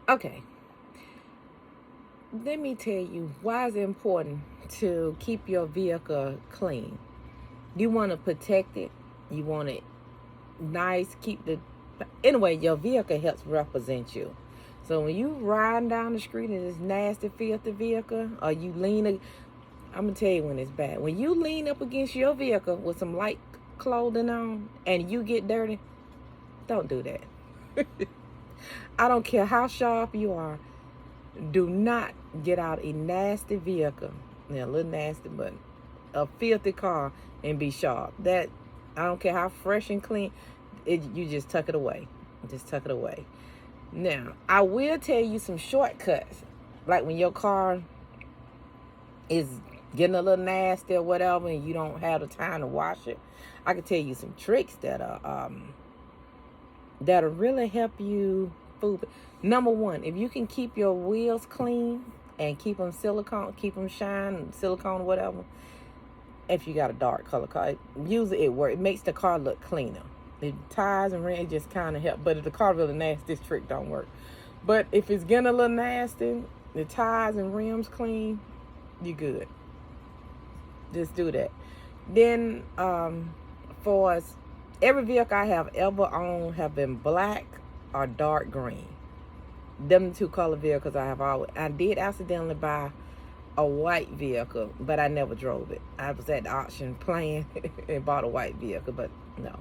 Okay, let me tell you why it's important to keep your vehicle clean. You want to protect it. You want it nice. Anyway, your vehicle helps represent you. So when you riding down the street in this nasty, filthy vehicle, or you I'm going to tell you when it's bad. When you lean up against your vehicle with some light clothing on and you get dirty, don't do that. I don't care how sharp you are. Do not get out a nasty vehicle. Yeah, a little nasty, but a filthy car and be sharp. That, I don't care how fresh and clean, you just tuck it away. Just tuck it away. Now, I will tell you some shortcuts. Like when your car is getting a little nasty or whatever and you don't have the time to wash it, I can tell you some tricks that'll really help you. Number one, if you can keep your wheels clean and keep them silicone, keep them shine, silicone, whatever. If you got a dark color car, usually it works. It makes the car look cleaner. The tires and rims just kind of help. But if the car really nasty, this trick don't work. But if it's getting a little nasty, the tires and rims clean, you good. Just do that. Then, for us, every vehicle I have ever owned have been black or dark green. Them two color vehicles I did accidentally buy a white vehicle, but I never drove it. I was at the auction playing and bought a white vehicle, but no.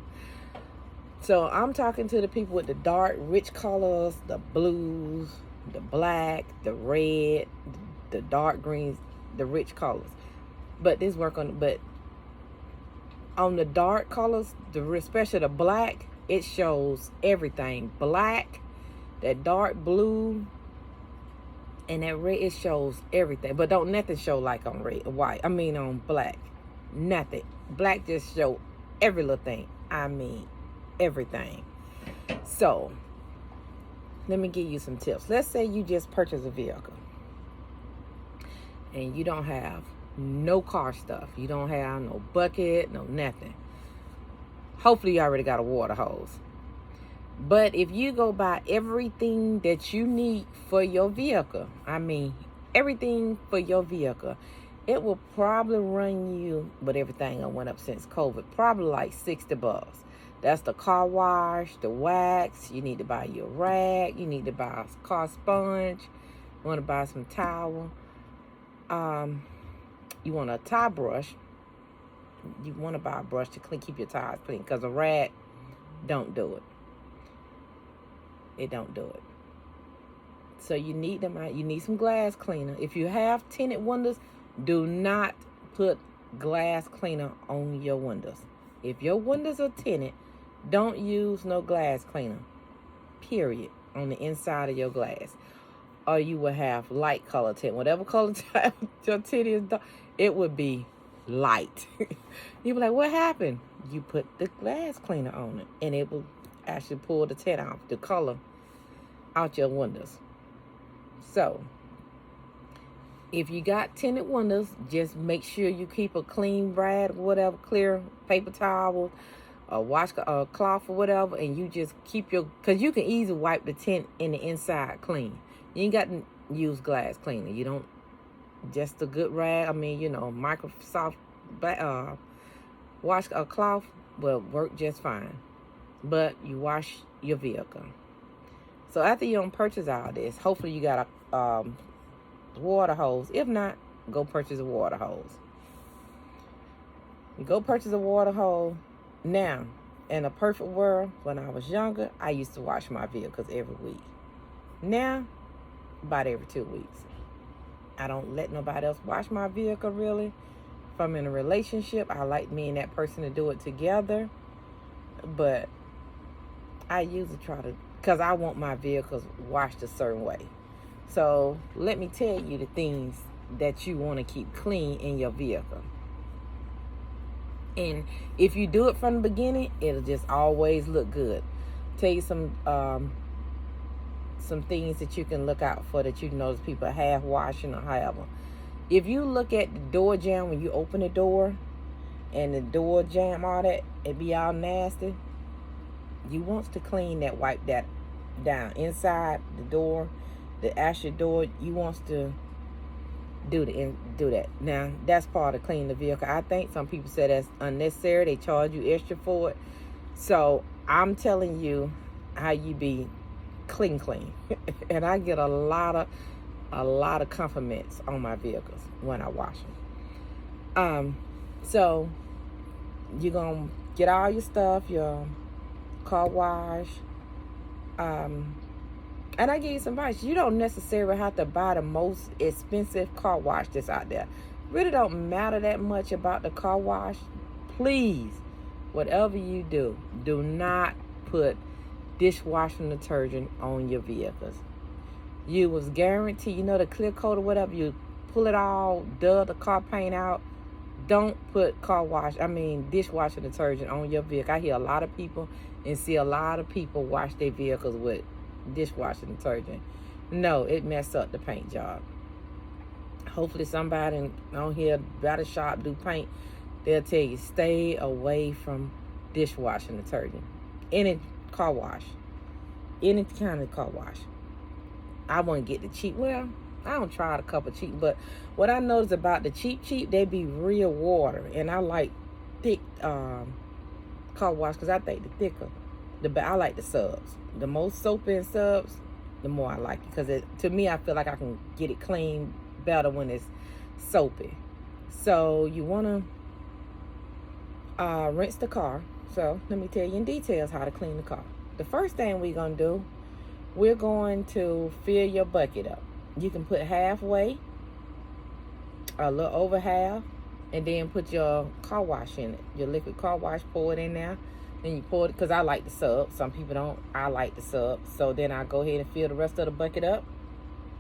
So I'm talking to the people with the dark, rich colors, the blues, the black, the red, the dark greens, the rich colors. But on the dark colors, especially the black, it shows everything. Black, that dark blue, and that red, it shows everything. But don't nothing show like on on black. Nothing. Black just show every little thing. Everything. So, let me give you some tips. Let's say you just purchased a vehicle and you don't have no car stuff. You don't have no bucket, no nothing. Hopefully you already got a water hose. But if you go buy everything that you need for your vehicle, everything for your vehicle, it will probably run you, but everything that went up since COVID, probably like $60. That's the car wash, the wax. You need to buy your rag. You need to buy a car sponge. You want to buy some towel. You want a tie brush. You want to buy a brush to keep your tires clean, because a rag don't do it. It don't do it. So you need them out. You need some glass cleaner. If you have tinted windows, do not put glass cleaner on your windows. If your windows are tinted, don't use no glass cleaner, period, on the inside of your glass. Or you will have light color tint. Whatever color your tint is, it would be light. You be like, what happened? You put the glass cleaner on it, and it will actually pull the tint off, the color out your windows. So, if you got tinted windows, just make sure you keep a clean rag, whatever, clear paper towel, or wash a cloth or whatever, and you just keep because you can easily wipe the tint in the inside clean. You ain't got to use glass cleaner. You don't, just a good rag, Microsoft wash a cloth will work just fine. But you wash your vehicle. So after you don't purchase all this, hopefully you got a water hose. If not, go purchase a water hose. You go purchase a water hose. Now, in a perfect world, when I was younger, I used to wash my vehicles every week. Now, about every 2 weeks. I don't let nobody else wash my vehicle, really. If I'm in a relationship, I like me and that person to do it together. But I usually try to, because I want my vehicles washed a certain way. So let me tell you the things that you want to keep clean in your vehicle. And if you do it from the beginning, it'll just always look good. Tell you some things that you can look out for, that you notice people half washing or however. If you look at the door jamb when you open the door, and the door jamb, all that, it be all nasty. You want to clean that, wipe that down inside the door the actual door, you wants to do that. Now, that's part of cleaning the vehicle. I think some people say that's unnecessary. They charge you extra for it. So I'm telling you how you be clean. And I get a lot of compliments on my vehicles when I wash them. So you're gonna get all your stuff, your car wash. And I give you some advice. You don't necessarily have to buy the most expensive car wash that's out there. Really don't matter that much about the car wash. Please, whatever you do, do not put dishwashing detergent on your vehicles. You was guaranteed, the clear coat or whatever, you pull it all, dub the car paint out. Don't put dishwashing detergent on your vehicle. I hear a lot of people and see a lot of people wash their vehicles with dishwashing detergent. No, it messed up the paint job. Hopefully somebody on here at a shop do paint, they'll tell you stay away from dishwashing detergent. Any car wash, any kind of car wash. I want to get the cheap. Well, I don't try a couple cheap, but what I noticed about the cheap, they be real water, and I like thick car wash because I think the thicker, I like the subs. The more soap and subs, the more I like it, because to me, I feel like I can get it clean better when it's soapy. So you want to rinse the car. So let me tell you in details how to clean the car. The first thing we're going to do, we're going to fill your bucket up. You can put halfway, a little over half, and then put your car wash in it. Your liquid car wash, pour it in there. Then you pour it, because I like the sub. Some people don't. I like the sub. So then I go ahead and fill the rest of the bucket up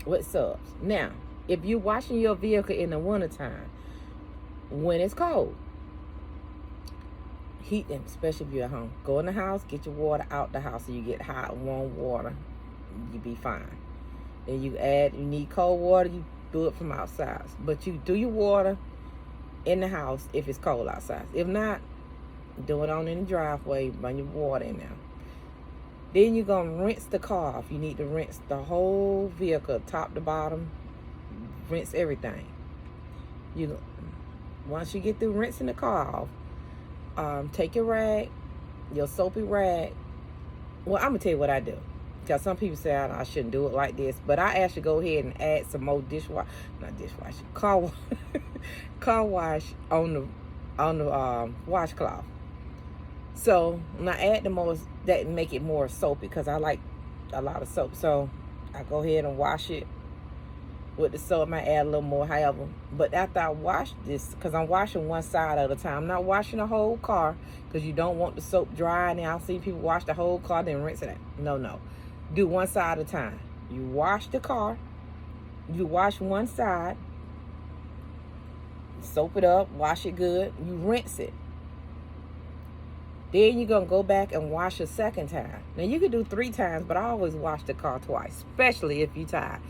with subs. Now, if you're washing your vehicle in the wintertime, when it's cold, heat them, especially if you're at home. Go in the house, get your water out the house so you get hot, warm water. You be fine. Then you need cold water, you do it from outside. But you do your water in the house if it's cold outside. If not, do it on in the driveway, run your water in there. Then you're going to rinse the car off. You need to rinse the whole vehicle, top to bottom. Rinse everything. Once you get through rinsing the car off, take your rag, your soapy rag. Well, I'm going to tell you what I do. Because some people say I shouldn't do it like this. But I actually go ahead and add some more car wash on the washcloth. So when I add the most, that make it more soapy, because I like a lot of soap. So I go ahead and wash it with the soap. I might add a little more, however. But after I wash this, because I'm washing one side at a time. I'm not washing the whole car, because you don't want the soap dry. And I've seen people wash the whole car, then rinse it out. No. Do one side at a time. You wash the car. You wash one side. Soap it up. Wash it good. You rinse it. Then you're going to go back and wash a second time. Now, you can do 3 times, but I always wash the car twice, especially if you're tired,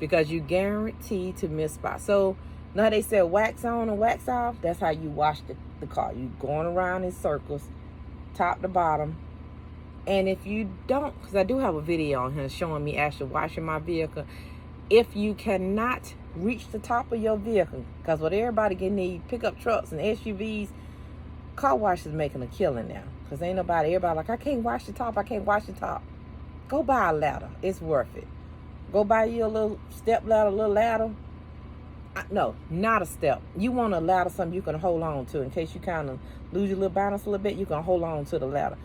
because you guarantee to miss spots. So, now they say wax on and wax off. That's how you wash the car. You going around in circles, top to bottom. And if you don't, because I do have a video on here showing me actually washing my vehicle. If you cannot reach the top of your vehicle, because what everybody can need, pickup trucks and SUVs, car wash is making a killing now. Because everybody like, I can't wash the top. Go buy a ladder. It's worth it. Go buy you a little step ladder, No, not a step. You want a ladder, something you can hold on to in case you kind of lose your little balance a little bit. You can hold on to the ladder.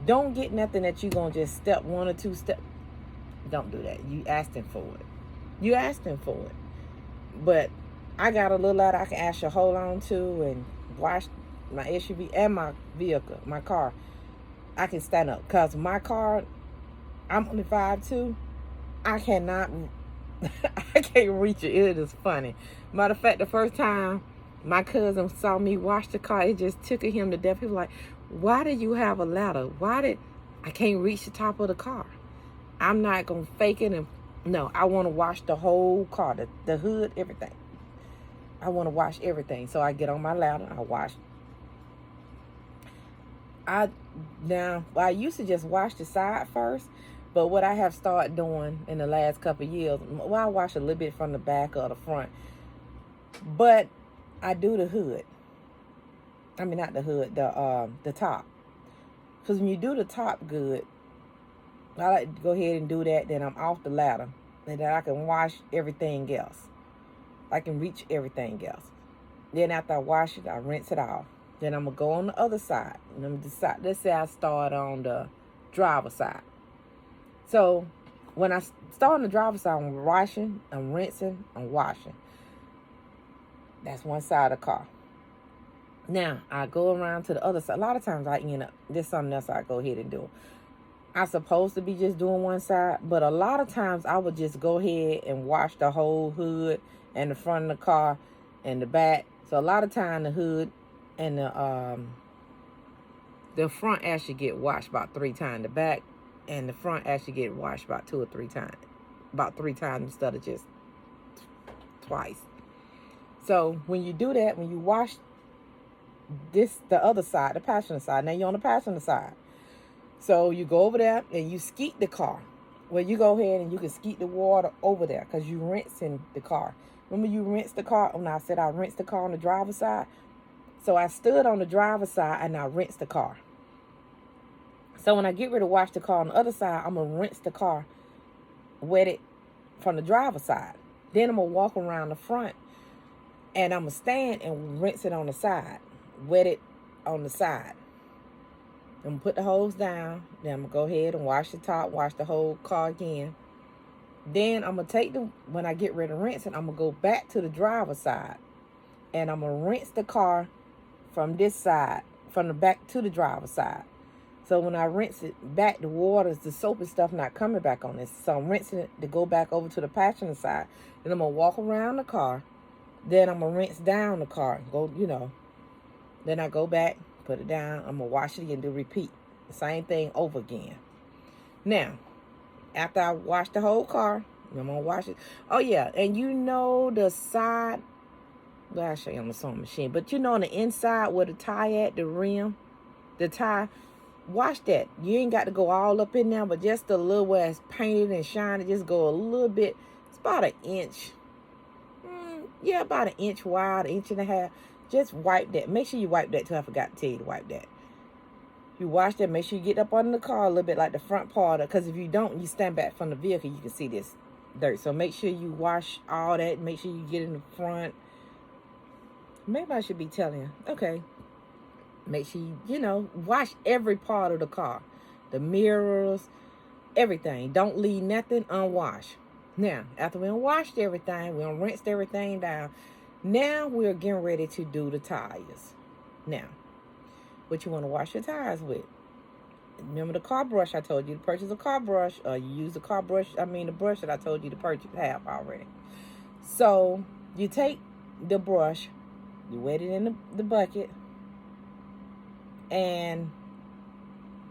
Don't get nothing that you're going to just step 1 or 2 steps. Don't do that. You asking for it. But I got a little ladder I can actually hold on to and wash my SUV and my vehicle, my car. I can stand up. Because my car, I'm only 5'2". I can't reach it. It is funny. Matter of fact, the first time my cousin saw me wash the car, it just tickled him to death. He was like, why do you have a ladder? I can't reach the top of the car. I'm not going to fake it. No, I want to wash the whole car, the hood, everything. I want to wash everything. So I get on my ladder, I wash. I used to just wash the side first, But what I have started doing in the last couple of years, well, I wash a little bit from the back or the front, but I do the hood. I mean, not the hood, the top. Because when you do the top good, I like to go ahead and do that. Then I'm off the ladder, and then I can wash everything else. I can reach everything else. Then after I wash it, I rinse it off. Then I'm gonna go on the other side, and I'm decide. Let's say I start on the driver's side. So when I start on the driver's side, I'm washing, I'm rinsing, I'm washing. That's one side of the car. Now, I go around to the other side. A lot of times I end up, there's something else I go ahead and do. I'm supposed to be just doing one side, but a lot of times I would just go ahead and wash the whole hood and the front of the car and the back. So a lot of time the hood and the front actually get washed about 3 times. The back and the front actually get washed about 2 or 3 times. About 3 times instead of just twice. So when you do that, when you wash the other side, the passenger side, now you're on the passenger side. So you go over there and you skeet the car. Well, you go ahead and you can skeet the water over there because you rinsing the car. Remember you rinsed the car? When I said I rinsed the car on the driver's side. So I stood on the driver's side and I rinsed the car. So when I get ready to wash the car on the other side, I'm going to rinse the car, wet it from the driver's side. Then I'm going to walk around the front and I'm going to stand and rinse it on the side, wet it on the side. I'm going to put the hose down. Then I'm going to go ahead and wash the top, wash the whole car again. Then I'm going to take when I get ready to rinse it, I'm going to go back to the driver's side. And I'm going to rinse the car from this side, from the back to the driver's side. So when I rinse it back, the water, the soap and stuff not coming back on this. So I'm rinsing it to go back over to the passenger side. Then I'm going to walk around the car. Then I'm going to rinse down the car. Then I go back, put it down. I'm going to wash it again, do repeat. The same thing over again. Now, after I wash the whole car, I'm going to wash it. Oh, yeah. And the side. Well, I'll show you on the sewing machine. But on the inside where the tie at, the rim, the tie, wash that. You ain't got to go all up in there, but just a little where it's painted and shiny. Just go a little bit. It's about an inch. About an inch wide, 1.5 inches. Just wipe that. Make sure you wipe that too. I forgot to tell you to wipe that. You wash that. Make sure you get up under the car a little bit, like the front part. Because if you don't, you stand back from the vehicle, you can see this dirt. So make sure you wash all that. Make sure you get in the front. Maybe I should be telling you. Okay. Make sure you, wash every part of the car. The mirrors, everything. Don't leave nothing unwashed. Now, after we washed everything, we rinsed everything down. Now we're getting ready to do the tires. Now, what you want to wash your tires with? Remember the car brush I told you to purchase a car brush, or you use the brush that I told you to purchase, have already. So you take the brush, you wet it in the bucket, and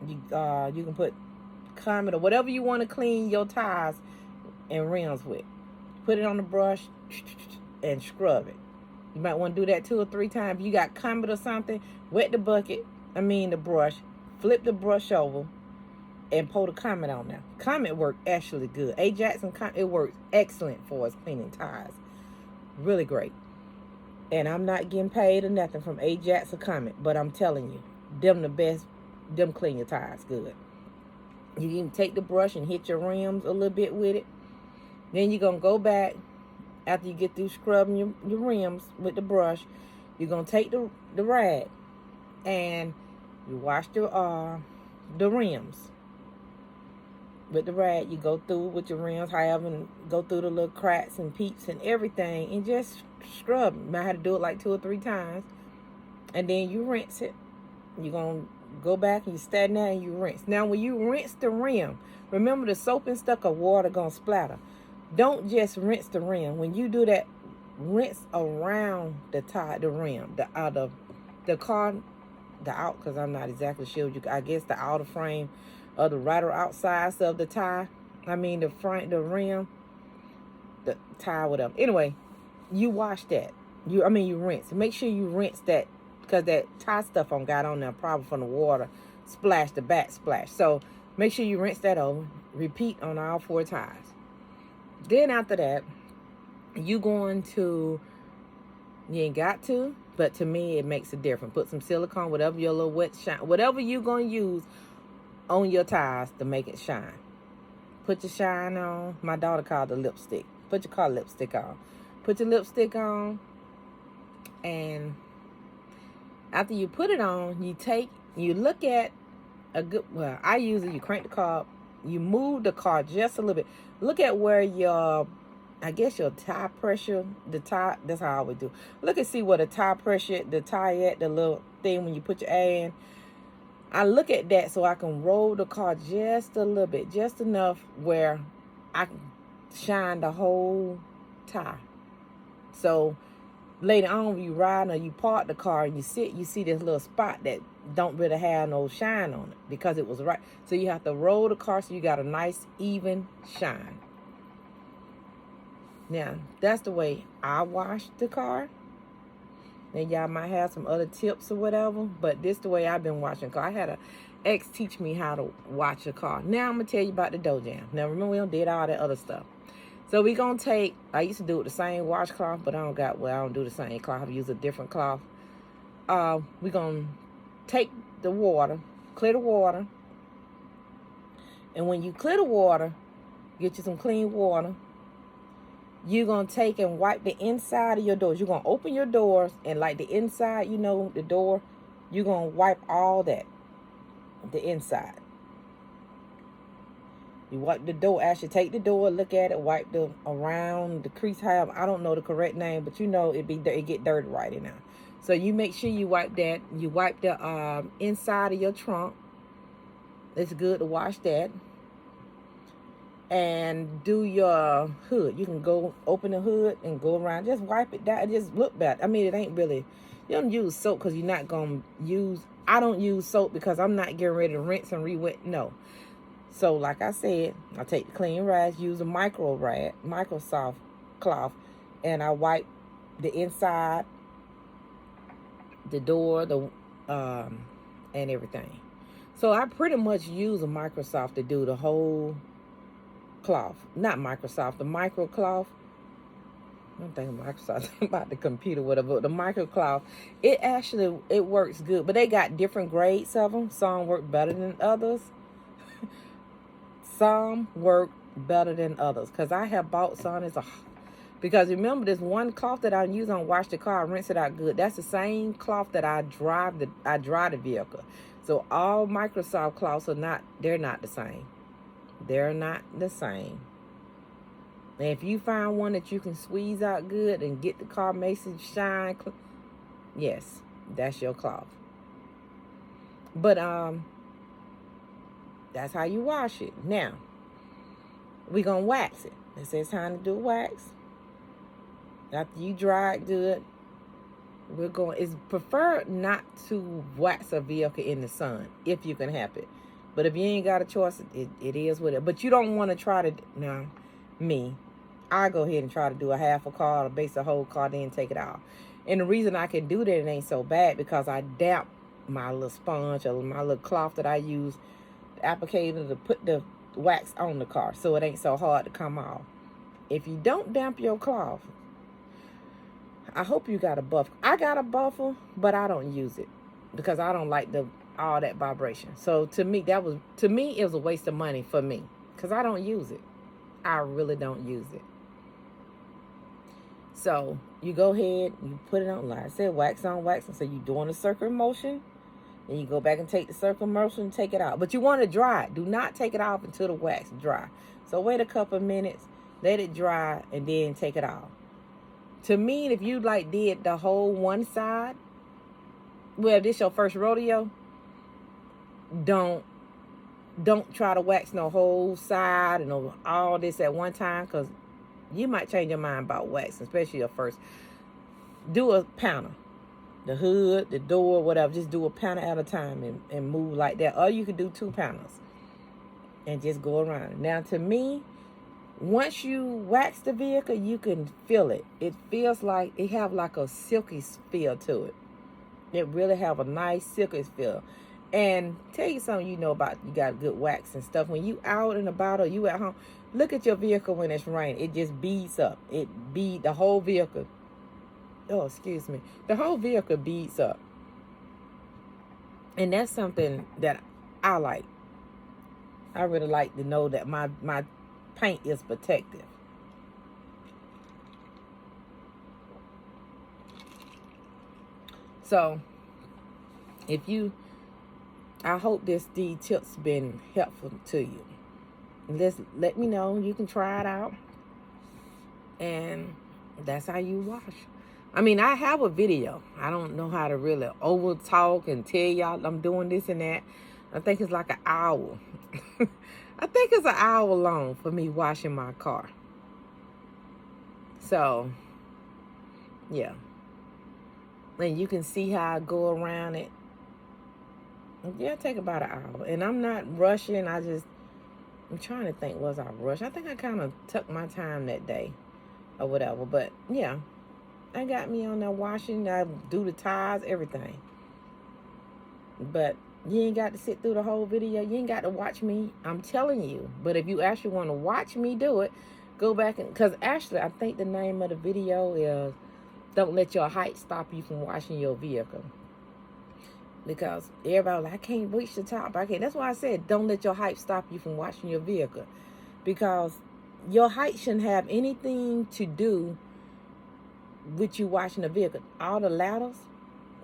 you can put Comet or whatever you want to clean your tires and rims with. Put it on the brush and scrub it. You might want to do that 2 or 3 times. If you got Comet or something, wet the the brush, flip the brush over, and pour the Comet on there. Comet work actually good. Ajax and Comet, it works excellent for us cleaning tires. Really great. And I'm not getting paid or nothing from Ajax or Comet, but I'm telling you, them the best, them clean your tires good. You can take the brush and hit your rims a little bit with it. Then you're going to go back, after you get through scrubbing your rims with the brush, you're going to take the rag and you wash the rims. With the rag, you go through with your rims, however, and go through the little cracks and peeps and everything, and just scrub. You might have to do it like 2 or 3 times. And then you rinse it. You're going to go back and you stand there and you rinse. Now, when you rinse the rim, remember the soap and stuff or water going to splatter. Don't just rinse the rim. When you do that, rinse around the rim, the car, because I'm not exactly sure. I guess the outer frame or the right or outside of the tie. The front, the rim, the tie, whatever. Anyway, you wash that. You rinse. Make sure you rinse that, because that tie stuff got on there probably from the water splash, the back splash. So make sure you rinse that over. Repeat on all 4 tires. Then after that, you ain't got to, but to me it makes a difference. Put some silicone, whatever your little wet shine, whatever you're going to use on your tires to make it shine. Put your shine on. My daughter called it lipstick. Put your car lipstick on. Put your lipstick on, and after you put it on, you look at I use it, you crank the car up, you move the car just a little bit. Look at where your tire pressure, that's how I would do. Look and see where the tire pressure, the tire at, the little thing when you put your air in. I look at that so I can roll the car just a little bit, just enough where I can shine the whole tire. So later on, when you ride or you park the car and you sit, you see this little spot that don't really have no shine on it because it was right. So you have to roll the car so you got a nice even shine. Now, that's the way I wash the car. And y'all might have some other tips or whatever, but this the way I've been washing the car. I had an ex teach me how to wash a car. Now I'm going to tell you about the dough jam. Now, remember, we did all that other stuff. So we going to take, I used to do it the same washcloth, but I don't do the same cloth. I use a different cloth. We going to take the water, clear the water. And when you clear the water, get you some clean water. You're going to take and wipe the inside of your doors. You're going to open your doors and like the inside, the door, you're going to wipe all that, the inside. You wipe the door. Actually, take the door, look at it, wipe the around the crease. However, I don't know the correct name, but it get dirty right in now. So you make sure you wipe that. You wipe the inside of your trunk. It's good to wash that. And do your hood. You can go open the hood and go around. Just wipe it down. Just look back. I mean, it ain't really. You don't use soap because you're not going to use. I don't use soap because I'm not getting ready to rinse and re-wet. No. So, like I said, I take the clean rags, use a Microsoft cloth, and I wipe the inside, the door, and everything. So I pretty much use a Microsoft to do the whole cloth. Not Microsoft, the micro cloth. I don't think Microsoft about the computer, whatever. The micro cloth, it works good, but they got different grades of them. Some work better than others. Some work better than others because I have bought some. Because remember, this one cloth that I use on wash the car, rinse it out good. That's the same cloth that I dry the vehicle. So all Microsoft cloths they're not the same. They're not the same. And if you find one that you can squeeze out good and get the car makes it shine, yes, that's your cloth. But that's how you wash it. Now, we're going to wax it. It says time to do wax. After you dry it good, it's preferred not to wax a vehicle in the sun if you can help it. But if you ain't got a choice, it is what it. But you don't want to try to, I go ahead and try to do a half a car, or base a whole car, then take it off. And the reason I can do that, it ain't so bad, because I damp my little sponge or my little cloth that I use, the applicator, to put the wax on the car, so it ain't so hard to come off. If you don't damp your cloth, I hope you got a buffer. I got a buffer, but I don't use it because I don't like all that vibration. So to me, it was a waste of money for me because I don't use it. I really don't use it. So you go ahead, you put it on, like I said, wax on, wax on. So you're doing a circular motion, then you go back and take the circular motion and take it out. But you want to dry it. Do not take it off until the wax dry. So wait a couple of minutes, let it dry, and then take it off. To me, if you did the whole one side, well, if this your first rodeo, don't try to wax no whole side and all this at one time, because you might change your mind about wax, especially your first. Do a panel. The hood, the door, whatever. Just do a panel at a time and move like that. Or you could do 2 panels and just go around. Now, to me, once you wax the vehicle, you can feel it. It feels like a silky feel to it. It really have a nice silky feel. And tell you something you know about, you got good wax and stuff. When you out and about or you at home, look at your vehicle when it's raining. It just beads up. The whole vehicle. Oh, excuse me. The whole vehicle beads up. And that's something that I like. I really like to know that my paint is protective. So, I hope these tips been helpful to you. Let me know. You can try it out. And that's how you wash. I mean, I have a video. I don't know how to really over talk and tell y'all I'm doing this and that. I think it's like an hour. I think it's an hour long for me washing my car. So, yeah. And you can see how I go around it. Yeah, it take about an hour. And I'm not rushing. I'm trying to think, was I rushed? I think I kind of took my time that day or whatever. But, yeah. I got me on there washing. I do the tires, everything. But you ain't got to sit through the whole video. You ain't got to watch me. I'm telling you. But if you actually want to watch me do it, go back and... Because actually, I think the name of the video is Don't Let Your Height Stop You from Washing Your Vehicle. Because everybody like, I can't reach the top. I can't. That's why I said don't let your height stop you from washing your vehicle. Because your height shouldn't have anything to do with you washing the vehicle. All the ladders,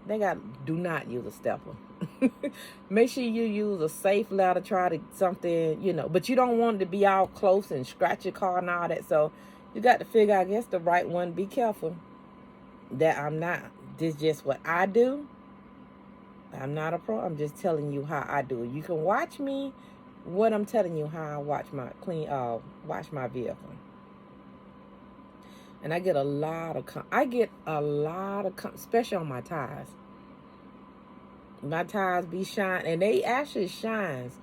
do not use a stepper. Make sure you use a safe ladder. Try to something, but you don't want it to be all close and scratch your car and all that. So you got to figure out, I guess, the right one. Be careful that I'm not. This is just what I do. I'm not a pro. I'm just telling you how I do it. You can watch me. What I'm telling you, how I wash my vehicle. And I get a lot of especially on my tires. My tires be shine, and they actually shines.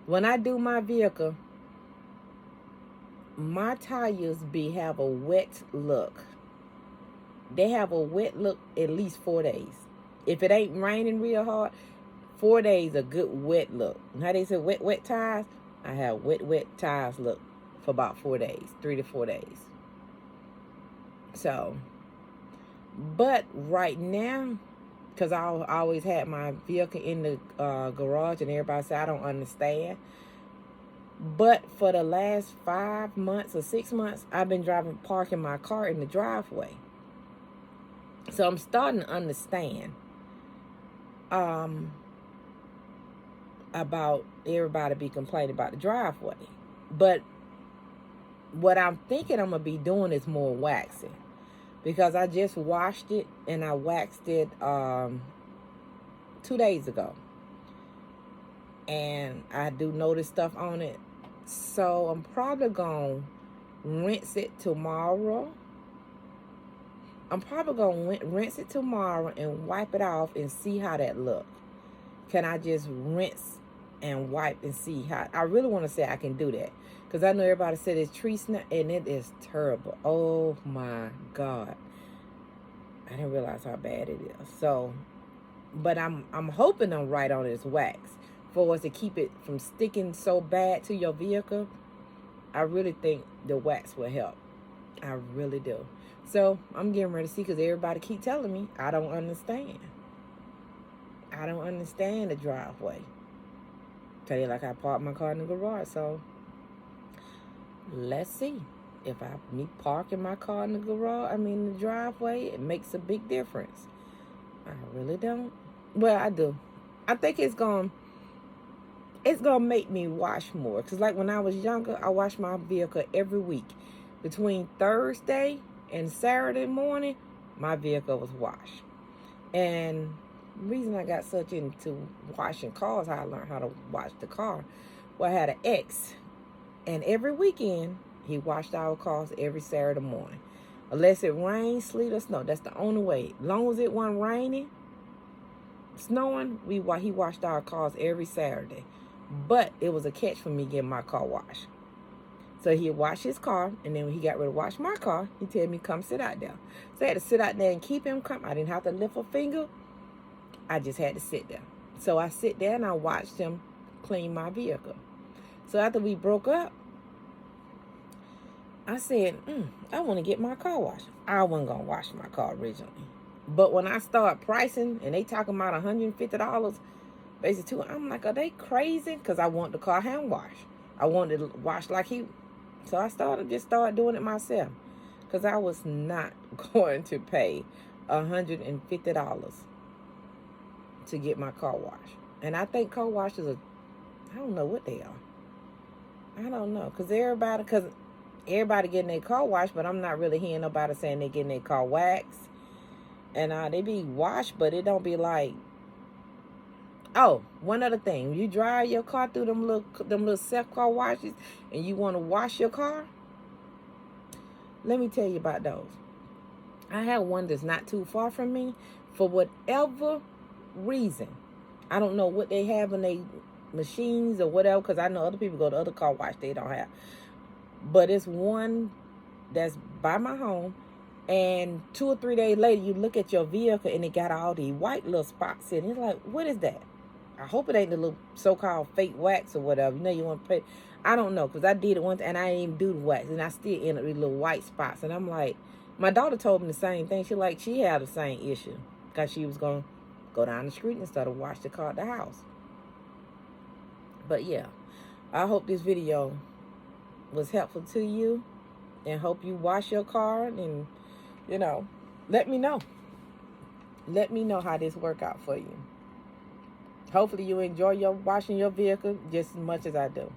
When I do my vehicle, my tires have a wet look. They have a wet look at least 4 days. If it ain't raining real hard, 4 days a good wet look. How they say wet tires? I have wet tires look for about 4 days, 3 to 4 days. So, but right now, because I always had my vehicle in the garage, and everybody said I don't understand. But for the last 5 months or 6 months, I've been parking my car in the driveway. So I'm starting to understand about everybody be complaining about the driveway. But what I'm thinking I'm going to be doing is more waxing. Because I just washed it and I waxed it 2 days ago. And I do notice stuff on it. So I'm probably going to rinse it tomorrow. I'm probably going to rinse it tomorrow and wipe it off and see how that looks. Can I just rinse and wipe and see how... I really want to say I can do that. Because I know everybody said it's tree snap, and it is terrible. Oh, my God. I didn't realize how bad it is. So, but I'm hoping I'm right on this wax. For us to keep it from sticking so bad to your vehicle, I really think the wax will help. I really do. So, I'm getting ready to see, because everybody keep telling me I don't understand. I don't understand the driveway. Tell you like I parked my car in the garage, so let's see. If me parking my car in the garage, the driveway, it makes a big difference. I really don't. Well, I do. I think it's gonna make me wash more. Because like when I was younger, I washed my vehicle every week. Between Thursday and Saturday morning, my vehicle was washed. And the reason I got such into washing cars, how I learned how to wash the car, well, I had an ex. And every weekend, he washed our cars every Saturday morning. Unless it rained, sleet, or snow. That's the only way. As long as it wasn't raining, snowing, he washed our cars every Saturday. But it was a catch for me getting my car washed. So he'd wash his car, and then when he got ready to wash my car, he'd tell me, come sit out there. So I had to sit out there and keep him company. I didn't have to lift a finger. I just had to sit there. So I sit there and I watched him clean my vehicle. So after we broke up, I said, I want to get my car washed. I wasn't going to wash my car originally. But when I start pricing and they talking about $150, basically, I'm like, are they crazy? Because I want the car hand washed. I wanted to wash like he. So I started doing it myself. Because I was not going to pay $150 to get my car washed. And I think car washes are, I don't know what they are. I don't know. Because everybody getting their car washed, but I'm not really hearing nobody saying they getting their car waxed. And they be washed, but it don't be like. Oh, one other thing. When you drive your car through them little self-car washes and you want to wash your car, let me tell you about those. I have one that's not too far from me. For whatever reason, I don't know what they have in their machines or whatever, because I know other people go to other car wash they don't have. But it's one that's by my home, and 2 or 3 days later, you look at your vehicle and it got all these white little spots in it. It's like, what is that? I hope it ain't the little so-called fake wax or whatever. You know, you want to pay. I don't know, because I did it once and I didn't even do the wax, and I still ended up with little white spots. And I'm like, my daughter told me the same thing. She had the same issue, because she was going to go down the street instead of wash the car at the house. But yeah, I hope this video was helpful to you, and hope you wash your car, and let me know. Let me know how this worked out for you. Hopefully you enjoy washing your vehicle just as much as I do.